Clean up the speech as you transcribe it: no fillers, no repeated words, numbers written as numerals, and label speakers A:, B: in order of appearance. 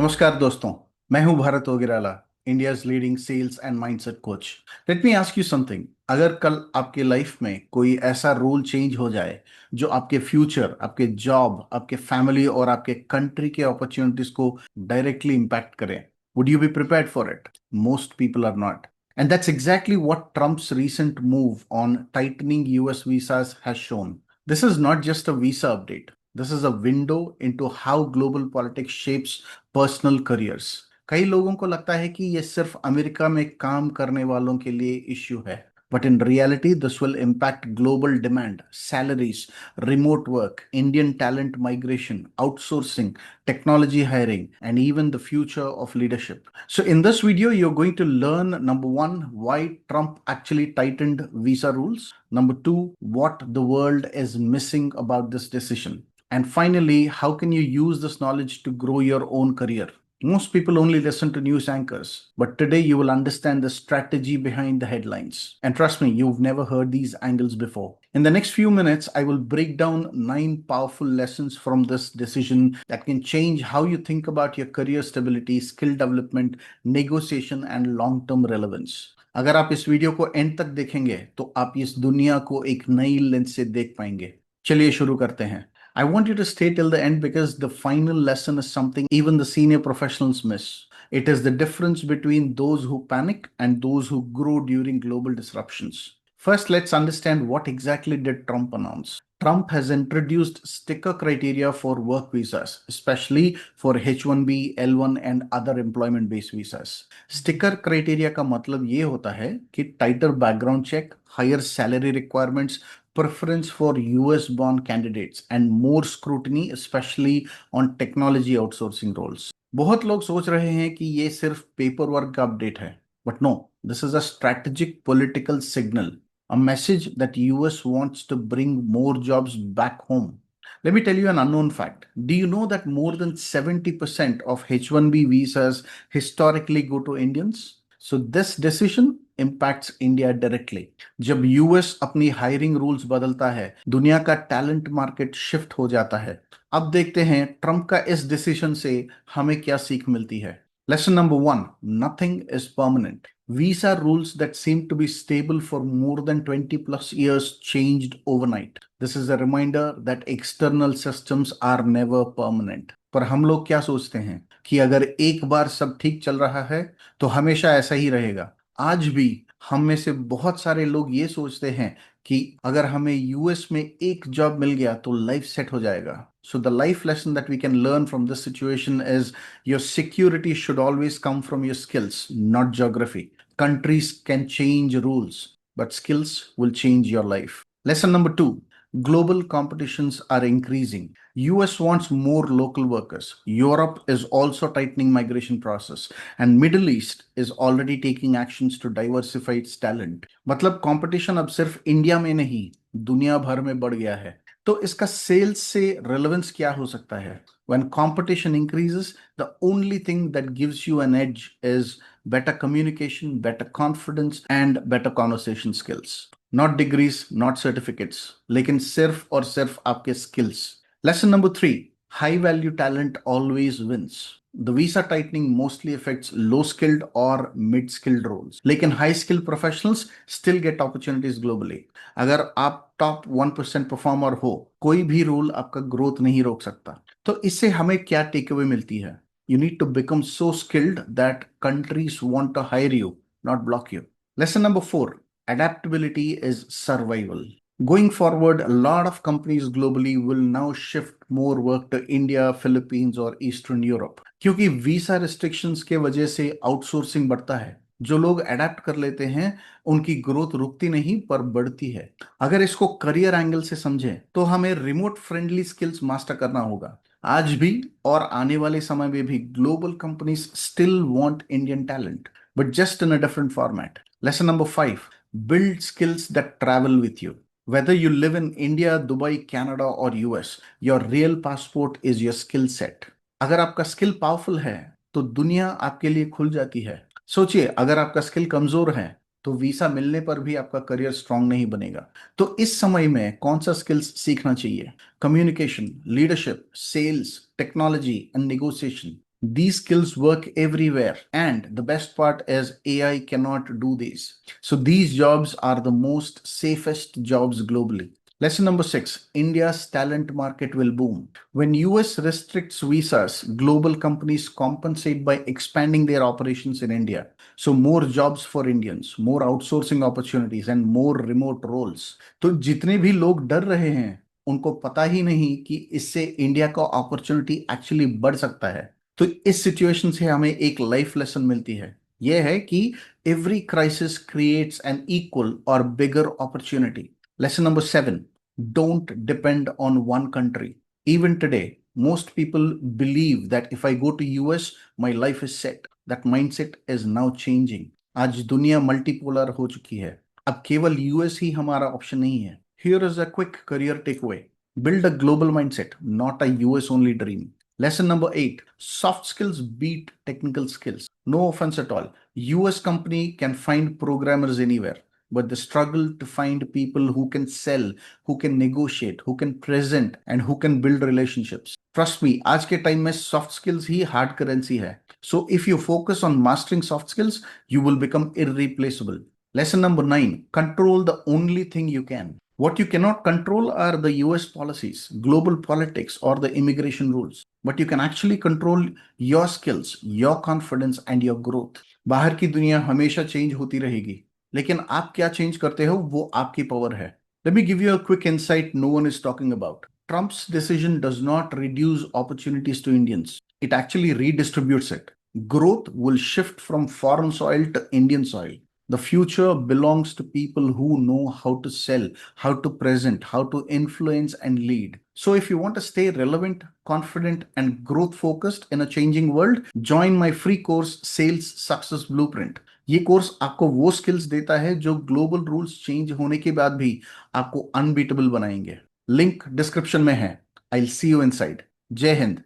A: नमस्कार दोस्तों। मैं हूं Bharat Ogirala, India's leading sales and mindset coach. Let me ask you something. अगर कल आपके लाइफ में कोई ऐसा रूल चेंज हो जाए जो आपके फ्यूचर, आपके जॉब, आपके फैमिली और आपके कंट्री के अपॉर्चुनिटीज को डायरेक्टली इम्पैक्ट करे, would you be prepared for it? Most people are not. And that's exactly what Trump's recent move on tightening US visas has shown. This is not just a visa update. This is a window into how global politics shapes personal careers. कई लोगों को लगता है कि ये सिर्फ America में काम करने वालों के लिए इश्यू है, but in reality this will impact global demand, salaries, remote work, Indian talent migration, outsourcing, technology hiring, and even the future of leadership. So, in this video, you're going to learn number one, why Trump actually tightened visa rules, number two, what the world is missing about this decision, and finally, how can you use this knowledge to grow your own career? Most people only listen to news anchors, but today you will understand the strategy behind the headlines. And trust me, you've never heard these angles before. In the next few minutes, I will break down 9 powerful lessons from this decision that can change how you think about your career stability, skill development, negotiation, and long term relevance. अगर आप इस video को and तक देखेंगे तो आप इस दुनिया को एक नई लेंस से देख पाएंगे। चलिए शुरू करते हैं। I want you to stay till the end because the final lesson is something even the senior professionals miss. It is the difference between those who panic and those who grow during global disruptions. First, let's understand what exactly did Trump announce. Trump has introduced sticker criteria for work visas, especially for H-1B, L-1 and other employment-based visas. Sticker criteria का मतलब ये होता है कि tighter background check, higher salary requirements, preference for US born candidates and more scrutiny especially on technology outsourcing roles. बहुत लोग सोच रहे हैं कि ये सिर्फ पेपर वर्क का अपडेट है, but no, this is a strategic political signal, a message that US wants to bring more jobs back home. Let me tell you an unknown fact. Do you know that more than 70% of H-1B visas historically go to Indians? So this decision impacts India directly. जब US अपनी hiring rules बदलता है, दुनिया का talent market shift हो जाता है। अब देखते हैं ट्रंप का इस डिसीजन से हमें क्या सीख मिलती है। Lesson number one, nothing is permanent. Visa rules that seem to be stable for more than 20 plus years changed overnight. This is a reminder that external systems are never permanent. पर हम लोग क्या सोचते हैं कि अगर एक बार सब ठीक चल रहा है तो हमेशा ऐसा ही रहेगा। आज भी हम में से बहुत सारे लोग ये सोचते हैं कि अगर हमें यूएस में एक जॉब मिल गया तो लाइफ सेट हो जाएगा। So the life lesson that we can learn from this situation is your security should always come from your skills, not geography. Countries can change rules, but skills will change your life. Lesson number two, global competitions are increasing. US wants more local workers. Europe is also tightening migration process. And Middle East is already taking actions to diversify its talent. मतलब competition अब सिर्फ India में नहीं, दुनिया भर में बढ़ गया है। तो इसका सेल्स से रेलेवेंस क्या हो सकता है? When competition increases, the only thing that gives you an edge is better communication, better confidence, and better conversation skills. Not degrees, not certificates, लेकिन सिर्फ और सिर्फ आपके skills. Lesson number three, high value talent always wins. The visa tightening mostly affects low skilled or mid skilled roles. लेकिन high skilled professionals still get opportunities globally. अगर आप top 1% performer हो, कोई भी रूल आपका ग्रोथ नहीं रोक सकता। तो इससे हमें क्या टेक अवे मिलती है? You need to become so skilled that countries want to hire you, not block you. Lesson number four, adaptability is survival. Going forward, a lot of companies globally will now shift more work to India, Philippines or Eastern Europe. क्योंकि visa restrictions के वजह से outsourcing बढ़ता है। जो लोग adapt कर लेते हैं उनकी ग्रोथ रुकती नहीं पर बढ़ती है। अगर इसको करियर एंगल से समझें तो हमें रिमोट फ्रेंडली स्किल्स मास्टर करना होगा। आज भी और आने वाले समय में भी global companies still want Indian talent, but just in a different format. Lesson number five, build skills that travel with you. Whether you live in India, Dubai, Canada, or US, your real passport is your skill set. अगर आपका skill powerful है तो दुनिया आपके लिए खुल जाती है। सोचिए, अगर आपका स्किल कमजोर है तो वीसा मिलने पर भी आपका करियर स्ट्रांग नहीं बनेगा। तो इस समय में कौन सा स्किल्स सीखना चाहिए? Communication, leadership, sales, technology and negotiation. These skills work everywhere, and the best part is AI cannot do these. So these jobs are the most safest jobs globally. Lesson number 6: India's talent market will boom. When US restricts visas, global companies compensate by expanding their operations in India. So more jobs for Indians, more outsourcing opportunities and more remote roles. तो जितने भी लोग डर रहे हैं, उनको पता ही नहीं कि इससे इंडिया का अपॉर्चुनिटी एक्चुअली बढ़ सकता है। तो इस सिचुएशन से हमें एक लाइफ लेसन मिलती है। यह है कि every crisis creates an equal और bigger opportunity. Lesson number 7: don't depend on one country. Even today most people believe that if I go to US my life is set. That mindset is now changing. आज दुनिया multipolar हो चुकी है। अब केवल US ही हमारा option नहीं है। Here is a quick career takeaway: build a global mindset, not a US only dream. Lesson number 8: soft skills beat technical skills. No offense at all. US company can find programmers anywhere, but they struggle to find people who can sell, who can negotiate, who can present, and who can build relationships. Trust me, आज के time में soft skills ही hard currency है. So if you focus on mastering soft skills, you will become irreplaceable. Lesson number 9: control the only thing you can. What you cannot control are the US policies, global politics, or the immigration rules. But you can actually control your skills, your confidence, and your growth. बाहर की दुनिया हमेशा change होती रहेगी, लेकिन आप क्या change करते हो वो आपकी पावर है. Let me give you a quick insight no one is talking about. Trump's decision does not reduce opportunities to Indians. It actually redistributes it. Growth will shift from foreign soil to Indian soil. The future belongs to people who know how to sell, how to present, how to influence and lead. So if you want to stay relevant, confident, and growth focused in a changing world, join my free course Sales Success Blueprint. ये course आपको वो skills देता है जो global rules change होने के बाद भी आपको अनबीटेबल बनाएंगे. लिंक डिस्क्रिप्शन में है. I will see you inside. जय हिंद.